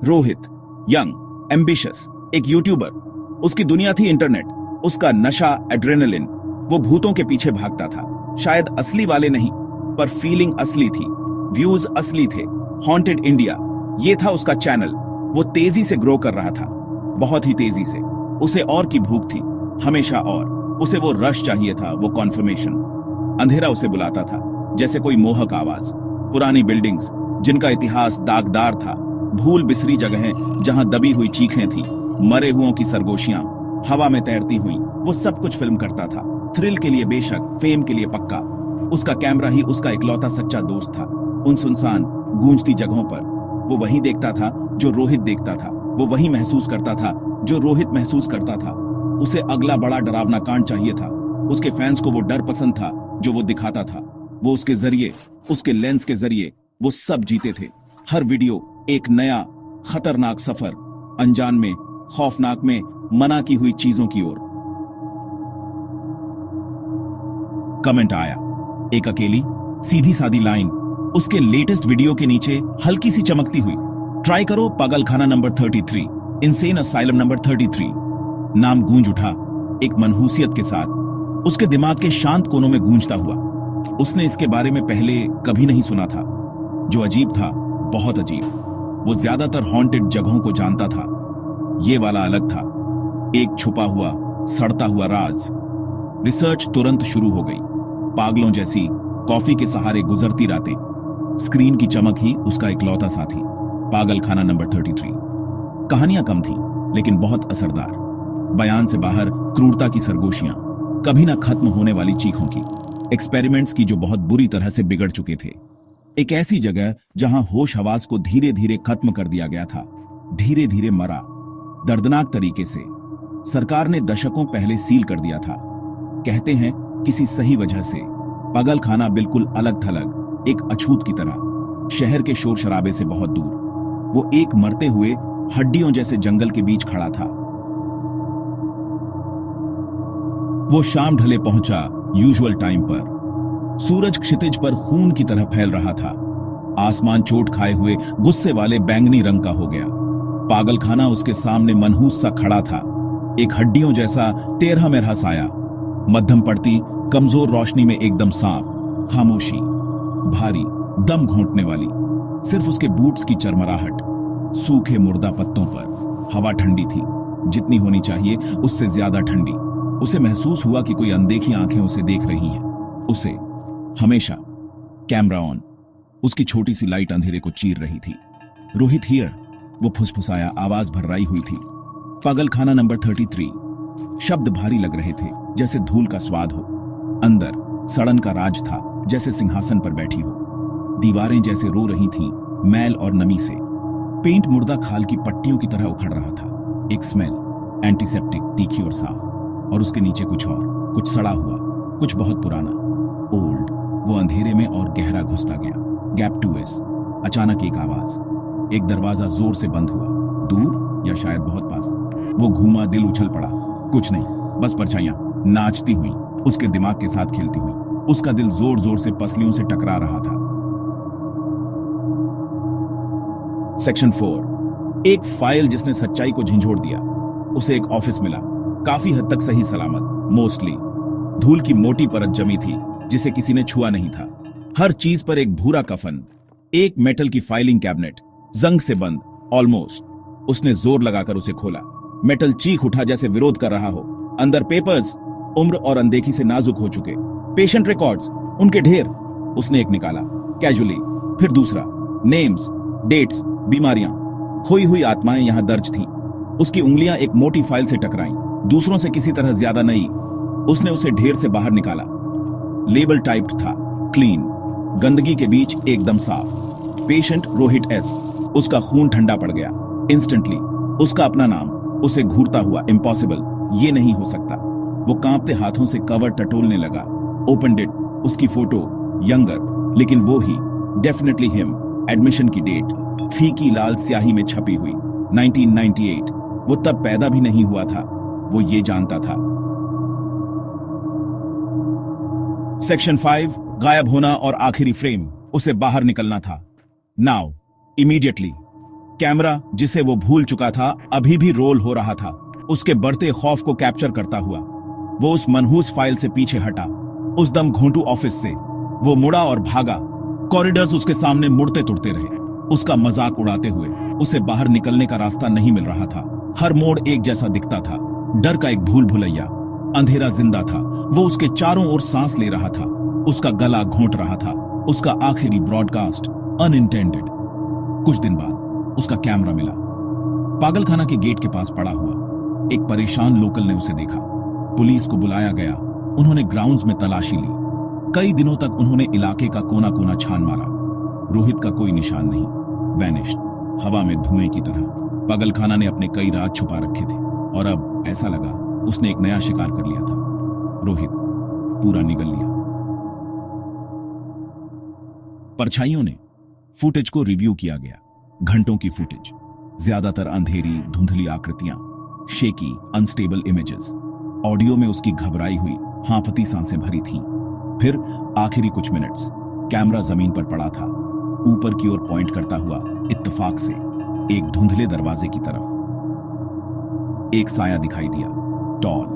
Rohit, young, ambitious, एक YouTuber. उसकी दुनिया थी इंटरनेट, उसका नशा एड्रेनलिन। वो भूतों के पीछे भागता था, शायद असली वाले नहीं, पर फीलिंग असली थी, व्यूज असली थे। हॉन्टेड इंडिया, ये था उसका चैनल। वो तेजी से ग्रो कर रहा था, बहुत ही तेजी से। उसे और की भूख थी, हमेशा और। उसे वो रश चाहिए था, वो कॉन्फर्मेशन। अंधेरा उसे बुलाता था, जैसे कोई मोहक आवाज। पुरानी बिल्डिंग्स जिनका इतिहास दागदार था, भूल बिसरी जगहें जहां दबी हुई चीखें थी, मरे हुओं की सरगोशियां हवा में तैरती हुई। वो सब कुछ फिल्म करता था, थ्रिल के लिए बेशक, फेम के लिए पक्का। उसका कैमरा ही उसका इकलौता सच्चा दोस्त था। उन सुनसान गूंजती जगहों पर वो वही देखता था जो रोहित देखता था, वो वही महसूस करता था जो रोहित महसूस करता था। उसे अगला बड़ा डरावना कांड चाहिए था। उसके फैंस को वो डर पसंद था जो वो दिखाता था। वो उसके जरिए, उसके लेंस के जरिए वो सब जीते थे। हर वीडियो एक नया खतरनाक सफर, अनजान में, खौफनाक में, मना की हुई चीजों की ओर। कमेंट आया, एक अकेली सीधी सादी लाइन उसके लेटेस्ट वीडियो के नीचे हल्की सी चमकती हुई, ट्राई करो पागलखाना नंबर 33, इनसेन असाइलम नंबर 33। नाम गूंज उठा एक मनहूसियत के साथ, उसके दिमाग के शांत कोनों में गूंजता हुआ। उसने इसके बारे में पहले कभी नहीं सुना था। जो अजीब था, बहुत अजीब। वो ज्यादातर हॉन्टेड जगहों को जानता था, ये वाला अलग था। एक छुपा हुआ, सड़ता हुआ राज। रिसर्च तुरंत शुरू हो गई। पागलों जैसी कॉफी के सहारे गुजरती रातें। स्क्रीन की चमक ही उसका इकलौता साथी। पागलखाना नंबर 33। कहानियां कम थी, लेकिन बहुत असरदार। बयान से बाहर क्रूरता की सरगोशियां, कभी ना खत्म होने वाली चीखों की, एक्सपेरिमेंट्स की जो बहुत बुरी तरह से बिगड़ चुके थे। एक ऐसी जगह जहां होश हवास को धीरे धीरे खत्म कर दिया गया था, धीरे धीरे मरा, दर्दनाक तरीके से। सरकार ने दशकों पहले सील कर दिया था, कहते हैं किसी सही वजह से। पागलखाना बिल्कुल अलग थलग, एक अछूत की तरह, शहर के शोर शराबे से बहुत दूर। वो एक मरते हुए हड्डियों जैसे जंगल के बीच खड़ा था। वो शाम ढले पहुंचा, यूजुअल टाइम पर। सूरज क्षितिज पर खून की तरह फैल रहा था। आसमान चोट खाए हुए गुस्से वाले बैंगनी रंग का हो गया। पागलखाना उसके सामने मनहूस सा खड़ा था, एक हड्डियों जैसा टेढ़ा मेढ़ा साया। मध्यम पड़ती कमजोर रोशनी में एकदम साफ खामोशी, भारी, दम घोंटने वाली। सिर्फ उसके बूट्स की चरमराहट, सूखे मुर्दा पत्तों पर। हवा ठंडी थी, जितनी होनी चाहिए उससे ज्यादा ठंडी। उसे महसूस हुआ कि कोई अनदेखी आंखें उसे देख रही हैं। उसे हमेशा। कैमरा ऑन, उसकी छोटी सी लाइट अंधेरे को चीर रही थी। रोहित हियर, वो फुसफुसाया, आवाज भर्राई हुई थी। पागलखाना नंबर 33। शब्द भारी लग रहे थे, जैसे धूल का स्वाद हो। अंदर सड़न का राज था, जैसे सिंहासन पर बैठी हो। दीवारें जैसे रो रही थीं, मैल और नमी से। पेंट मुर्दा खाल की पट्टियों की तरह उखड़ रहा था। एक स्मेल, एंटीसेप्टिक, तीखी और साफ। और उसके नीचे कुछ और, कुछ सड़ा हुआ, कुछ बहुत पुराना, ओल्ड। वो अंधेरे में और गहरा घुसता गया। Gap 2S। अचानक एक आवाज। एक दरवाजा जोर से बंद हुआ, दूर या शायद बहुत पास। वो घूमा, दिल उछल पड़ा। कुछ नहीं, बस परछाइयां नाचती हुई, उसके दिमाग के साथ खेलती हुई। उसका दिल जोर जोर से पसलियों से टकरा रहा था। सेक्शन 4। एक फाइल जिसने सच्चाई को झंझोड़ दिया। उसे एक ऑफिस मिला, काफी हद तक सही सलामत, मोस्टली। धूल की मोटी परत जमी थी, जिसे किसी ने छुआ नहीं था। हर चीज पर एक भूरा कफन, एक मेटल की फाइलिंग कैबिनेट, जंग से बंद, ऑलमोस्ट। उसने जोर लगाकर उसे खोला। मेटल चीख उठा जैसे विरोध कर रहा हो। अंदर पेपर्स, उम्र और अनदेखी से नाजुक हो चुके। पेशेंट रिकॉर्ड्स, उनके ढेर। उसने एक निकाला, कैजुअली, फिर दूसरा। नेम्स, डेट्स, बीमारियां, खोई हुई आत्माएं यहां दर्ज थीं। उसकी उंगलियां एक मोटी फाइल से टकराईं, दूसरों से किसी तरह ज्यादा नई। उसने उसे ढेर से बाहर निकाला। लेबल टाइप्ड था, क्लीन, गंदगी के बीच एकदम साफ। Patient Rohit S. उसका खून ठंडा पड़ गया इंस्टेंटली। उसका अपना नाम, उसे घूरता हुआ, इम्पॉसिबल, ये नहीं हो सकता। वो कांपते हाथों से कवर टटोलने लगा। ओपन डेट, उसकी फोटो, यंगर, लेकिन वो ही, डेफिनेटली हिम। एडमिशन की डेट फीकी लाल स्याही में छपी हुई, 1998। वो तब पैदा भी नहीं हुआ था, वो ये जानता था। सेक्शन 5। गायब होना और आखिरी फ्रेम। उसे बाहर निकलना था, नाउ, इमीडिएटली। कैमरा जिसे वो भूल चुका था अभी भी रोल हो रहा था, उसके बढ़ते खौफ को कैप्चर करता हुआ। वो उस मनहूस फाइल से पीछे हटा। उस दम घोंटू ऑफिस से वो मुड़ा और भागा। कॉरिडोर्स उसके सामने मुड़ते तुड़ते रहे, उसका मजाक उड़ाते हुए। उसे बाहर निकलने का रास्ता नहीं मिल रहा था। हर मोड़ एक जैसा दिखता था। डर का एक भूल भुलैया। अंधेरा जिंदा था। वो उसके चारों ओर सांस ले रहा था। उसका गला घोंट रहा था। उसका आखिरी ब्रॉडकास्ट अनइंटेंडेड। कुछ दिन बाद उसका कैमरा मिला, पागलखाना के गेट के पास पड़ा हुआ। एक परेशान लोकल ने उसे देखा। पुलिस को बुलाया गया। उन्होंने ग्राउंड्स में तलाशी ली। कई दिनों तक उन्होंने इलाके का कोना कोना छान मारा। रोहित का कोई निशान नहीं, वैनिश्ड, हवा में धुएं की तरह। पागलखाना ने अपने कई राज छुपा रखे थे और अब ऐसा लगा उसने एक नया शिकार कर लिया था। रोहित पूरा निगल लिया। परछाइयों ने फुटेज को रिव्यू किया गया। घंटों की फुटेज, ज्यादातर अंधेरी धुंधली आकृतियां, शेकी अनस्टेबल इमेजेस। ऑडियो में उसकी घबराई हुई हांफती सांसें भरी थीं। फिर आखिरी कुछ मिनट्स, कैमरा जमीन पर पड़ा था, ऊपर की ओर पॉइंट करता हुआ इत्तेफाक से एक धुंधले दरवाजे की तरफ। एक साया दिखाई दिया, टॉल,